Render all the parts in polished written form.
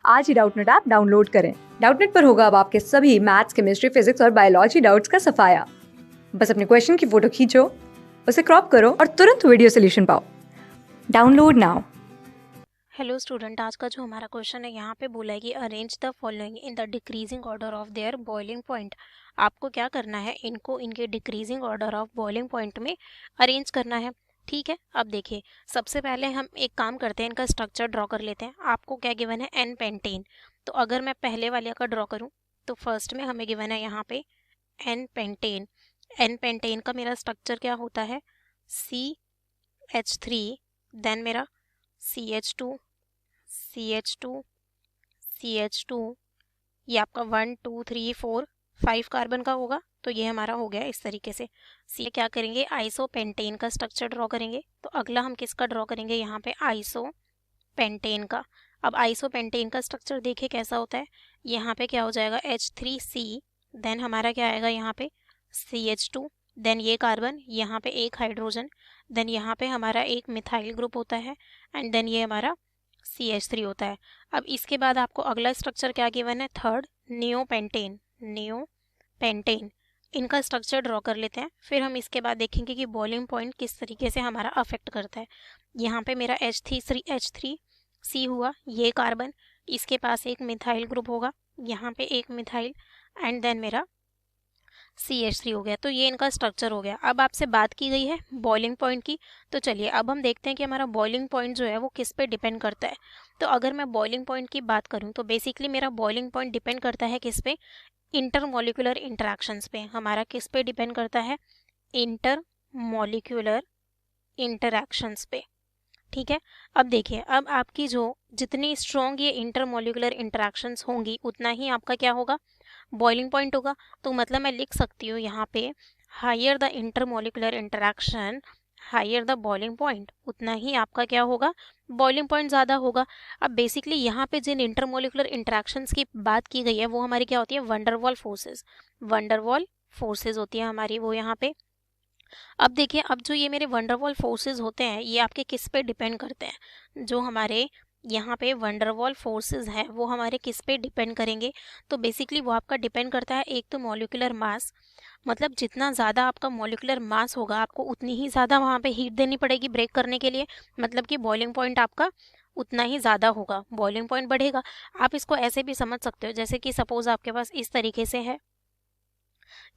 आज ही Doubtnut app download करें। Doubtnut पर होगा अब आपके सभी मैथ्स, केमिस्ट्री, फिजिक्स और बायोलॉजी डाउट्स का सफाया। बस अपने क्वेश्चन की फोटो खींचो, उसे क्रॉप करो और तुरंत वीडियो सोल्यूशन पाओ। Download now. हेलो स्टूडेंट, आज का जो हमारा क्वेश्चन है यहाँ पे बोला है कि arrange the following in the decreasing order of their boiling point. आपको क्या करना है, इनको इनके decreasing order of boiling point में अरेंज करना है। ठीक है, अब देखिए सबसे पहले हम एक काम करते हैं, इनका स्ट्रक्चर ड्रॉ कर लेते हैं। आपको क्या गिवन है, एन पेंटेन। तो अगर मैं पहले वाले का ड्रॉ करूँ तो फर्स्ट में हमें गिवन है यहाँ पे एन पेंटेन। एन पेंटेन का मेरा स्ट्रक्चर क्या होता है, CH3, देन मेरा CH2, CH2, CH2, ये आपका 1 2 3 4 5 कार्बन का होगा। तो ये हमारा हो गया इस तरीके से। सी क्या करेंगे, आइसोपेंटेन का स्ट्रक्चर ड्रॉ करेंगे। तो अगला हम किसका ड्रॉ करेंगे, यहाँ पे आइसोपेंटेन का। अब आइसोपेंटेन का स्ट्रक्चर देखिए कैसा होता है। यहाँ पे क्या हो जाएगा, H3C, देन हमारा क्या आएगा यहाँ पे CH2, देन ये कार्बन, यहाँ पे एक हाइड्रोजन, देन यहाँ पे हमारा एक मिथाइल ग्रुप होता है, एंड देन ये हमारा CH3 होता है। अब इसके बाद आपको अगला स्ट्रक्चर क्या गिवन है, थर्ड, नियोपेंटेन। नियोपेंटेन, इनका स्ट्रक्चर ड्रॉ कर लेते हैं, फिर हम इसके बाद देखेंगे कि बॉइलिंग पॉइंट किस तरीके से हमारा अफेक्ट करता है। यहाँ पे मेरा H3C हुआ, ये कार्बन, इसके पास एक मिथाइल ग्रुप होगा, यहाँ पे एक मिथाइल, एंड देन मेरा CH3 हो गया। तो ये इनका स्ट्रक्चर हो गया। अब आपसे बात की गई है बॉइलिंग पॉइंट की, तो चलिए अब हम देखते हैं कि हमारा बॉइलिंग पॉइंट जो है वो किस पे डिपेंड करता है। तो अगर मैं बॉइलिंग पॉइंट की बात करूं तो बेसिकली मेरा बॉइलिंग पॉइंट डिपेंड करता है किस पे, इंटरमॉलिक्यूलर इंटरेक्शंस पे। हमारा किस पे डिपेंड करता है, इंटरमॉलिक्यूलर इंटरेक्शंस पे। ठीक है, अब देखिए, अब आपकी जो जितनी स्ट्रॉन्ग ये इंटरमॉलिक्यूलर इंटरेक्शंस होंगी उतना ही आपका क्या होगा, बॉइलिंग पॉइंट होगा। तो मतलब मैं लिख सकती हूँ यहाँ पे, higher the intermolecular interaction higher the boiling point, उतना ही आपका क्या होगा, बॉइलिंग पॉइंट ज़्यादा होगा। अब बेसिकली यहाँ पे जिन इंटरमॉलिक्यूलर इंटरेक्शंस की बात की गई है वो हमारी क्या होती है, वंडरवॉल फोर्सेस। वंडरवॉल फोर्सेस होती है हमारी वो यहाँ पे। अब देखिए, अब जो ये मेरे वंडरवॉल फोर्सेस होते हैं ये आपके किस पे डिपेंड करते हैं, जो हमारे यहाँ पे वंडरवॉल फोर्सेस हैं वो हमारे किस पे डिपेंड करेंगे। तो बेसिकली वो आपका डिपेंड करता है एक तो मॉलिक्यूलर मास, मतलब जितना ज़्यादा आपका मॉलिक्यूलर मास होगा आपको उतनी ही ज़्यादा वहाँ पे हीट देनी पड़ेगी ब्रेक करने के लिए, मतलब कि बॉइलिंग पॉइंट आपका उतना ही ज़्यादा होगा, बॉइलिंग पॉइंट बढ़ेगा। आप इसको ऐसे भी समझ सकते हो, जैसे कि सपोज आपके पास इस तरीके से है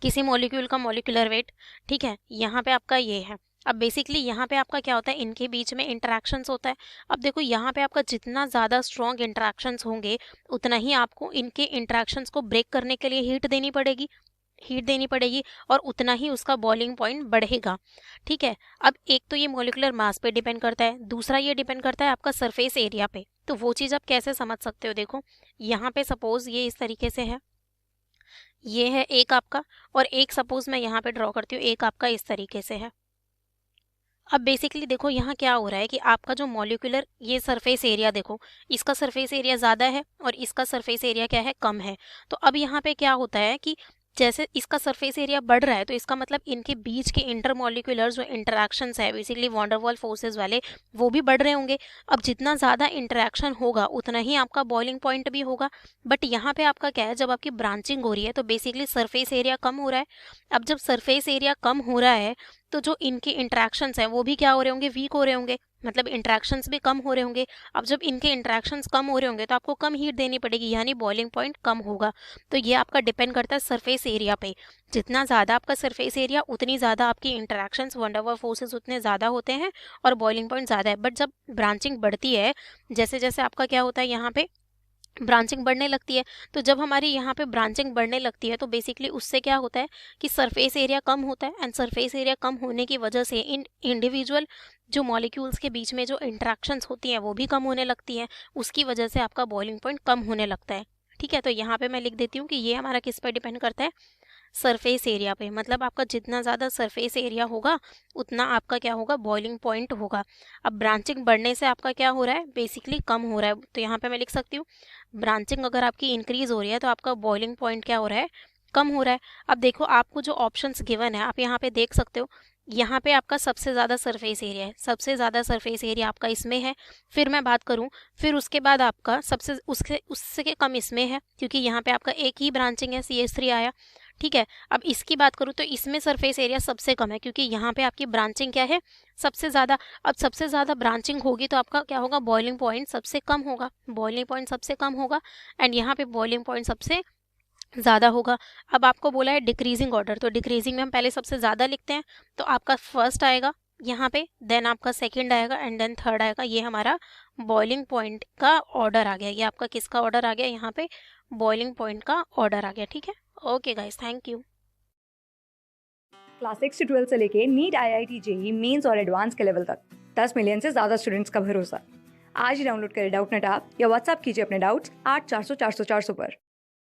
किसी मॉलिक्यूल का मॉलिक्यूलर वेट, ठीक है, यहाँ पे आपका ये है। अब बेसिकली यहाँ पे आपका क्या होता है, इनके बीच में इंटरेक्शंस होता है। अब देखो यहाँ पे आपका जितना ज़्यादा स्ट्रॉन्ग इंटरेक्शंस होंगे उतना ही आपको इनके इंटरेक्शंस को ब्रेक करने के लिए हीट देनी पड़ेगी और उतना ही उसका बॉइलिंग पॉइंट बढ़ेगा। ठीक है, अब एक तो ये मॉलिक्यूलर मास पे डिपेंड करता है, दूसरा ये डिपेंड करता है आपका सरफेस एरिया पे। तो वो चीज़ आप कैसे समझ सकते हो, देखो यहाँ पे सपोज ये इस तरीके से है, ये है एक आपका, और एक सपोज मैं यहाँ पे ड्रॉ करती हूँ, एक आपका इस तरीके से है। अब बेसिकली देखो यहाँ क्या हो रहा है कि आपका जो मॉलिक्यूलर ये सरफेस एरिया देखो, इसका सरफेस एरिया ज़्यादा है और इसका सरफेस एरिया क्या है, कम है। तो अब यहाँ पे क्या होता है कि जैसे इसका सरफेस एरिया बढ़ रहा है तो इसका मतलब इनके बीच के इंटरमॉलिक्यूलर जो इंटरेक्शंस है बेसिकली वॉन्डरवॉल फोर्सेस वाले, वो भी बढ़ रहे होंगे। अब जितना ज़्यादा इंटरेक्शन होगा उतना ही आपका बॉइलिंग पॉइंट भी होगा। बट यहाँ पे आपका क्या है, जब आपकी ब्रांचिंग हो रही है तो बेसिकली सरफेस एरिया कम हो रहा है। अब जब सरफेस एरिया कम हो रहा है तो जो इनके इंटरेक्शंस हैं वो भी क्या हो रहे होंगे, वीक हो रहे होंगे, मतलब इंटरेक्शंस भी कम हो रहे होंगे। अब जब इनके इंटरेक्शंस कम हो रहे होंगे तो आपको कम हीट देनी पड़ेगी, यानी बॉइलिंग पॉइंट कम होगा। तो ये आपका डिपेंड करता है सरफेस एरिया पे। जितना ज़्यादा आपका सरफेस एरिया उतनी ज़्यादा आपकी इंटरेक्शंस वंडरवॉल फोर्सेस उतने ज़्यादा होते हैं और बॉइलिंग पॉइंट ज़्यादा है। बट जब ब्रांचिंग बढ़ती है, जैसे जैसे आपका क्या होता है यहाँ पे ब्रांचिंग बढ़ने लगती है, तो जब हमारी यहाँ पे ब्रांचिंग बढ़ने लगती है तो बेसिकली उससे क्या होता है कि सरफेस एरिया कम होता है, एंड सरफेस एरिया कम होने की वजह से इन इंडिविजुअल जो मॉलिक्यूल्स के बीच में जो इंटरेक्शंस होती हैं वो भी कम होने लगती हैं, उसकी वजह से आपका बॉइलिंग पॉइंट कम होने लगता है। ठीक है, तो यहाँ पे मैं लिख देती हूँ कि ये हमारा किस पर डिपेंड करता है, सरफेस एरिया पे। मतलब आपका जितना ज़्यादा सरफेस एरिया होगा उतना आपका क्या होगा, बॉइलिंग पॉइंट होगा। अब ब्रांचिंग बढ़ने से आपका क्या हो रहा है, बेसिकली कम हो रहा है। तो यहाँ पे मैं लिख सकती हूँ, ब्रांचिंग अगर आपकी इंक्रीज हो रही है तो आपका बॉइलिंग पॉइंट क्या हो रहा है, कम हो रहा है। अब देखो आपको जो ऑप्शंस गिवन है आप यहाँ पे देख सकते हो, यहाँ पे आपका सबसे ज़्यादा सरफेस एरिया है, सबसे ज़्यादा सरफेस एरिया आपका इसमें है। फिर मैं बात करूँ, फिर उसके बाद आपका सबसे उससे कम इसमें है, क्योंकि यहाँ पे आपका एक ही ब्रांचिंग है, CH3 आया। ठीक है, अब इसकी बात करूँ तो इसमें सरफेस एरिया सबसे कम है, क्योंकि यहाँ पे आपकी ब्रांचिंग क्या है, सबसे ज़्यादा। अब सबसे ज़्यादा ब्रांचिंग होगी तो आपका क्या होगा, बॉइलिंग पॉइंट सबसे कम होगा, बॉइलिंग पॉइंट सबसे कम होगा, एंड यहाँ पे बॉइलिंग पॉइंट सबसे ज़्यादा होगा। अब आपको बोला है डिक्रीजिंग ऑर्डर, तो डिक्रीजिंग में हम पहले सबसे ज़्यादा लिखते हैं, तो आपका फर्स्ट आएगा यहाँ पे, देन आपका सेकंड आएगा, एंड देन थर्ड आएगा। ये हमारा बॉइलिंग पॉइंट का ऑर्डर आ गया। ये आपका किसका ऑर्डर आ गया, यहाँ पे बॉइलिंग पॉइंट का ऑर्डर आ गया। ठीक है, okay guys, thank you. Class 6 से 12 से लेके नीट, IIT, JEE मेंस और एडवांस के लेवल तक 10 मिलियन से ज़्यादा स्टूडेंट्स का भरोसा। आज ही डाउनलोड करें डाउटनेट ऐप या व्हाट्सएप कीजिए अपने डाउट्स 8400 400 400 पर।